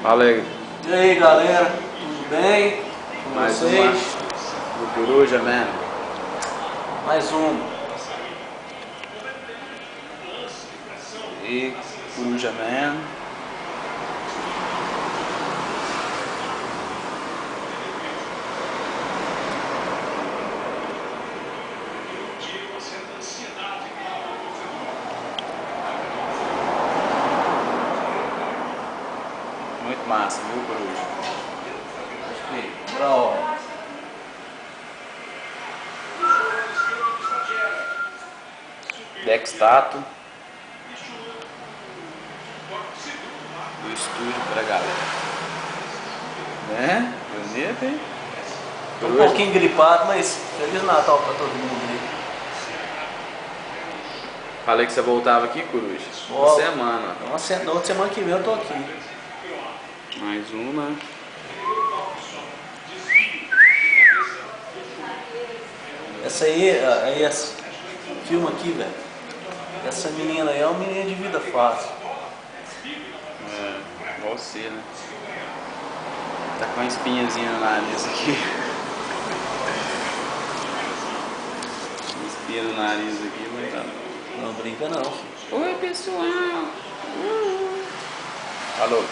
Fala aí. E aí galera, tudo bem com Mais vocês? uma do Coruja, man. Mais um. E Coruja, man. Muito massa, viu, Coruja? Bravo. Dextato do estúdio pra galera. Né? Bonito, hein? Tô um pouquinho gripado, mas Feliz Natal pra todo mundo aí. Falei que você voltava aqui, Coruja? Uma Volto. semana. Na outra semana que vem eu tô aqui. Mais uma. Essa aí, esse filme aqui, velho. Essa menina aí é uma menina de vida fácil. É, igual você, né? Tá com uma espinhazinha no nariz aqui. Uma espinha no nariz aqui, mas tá. Não brinca não, filho. Oi, pessoal! Falou!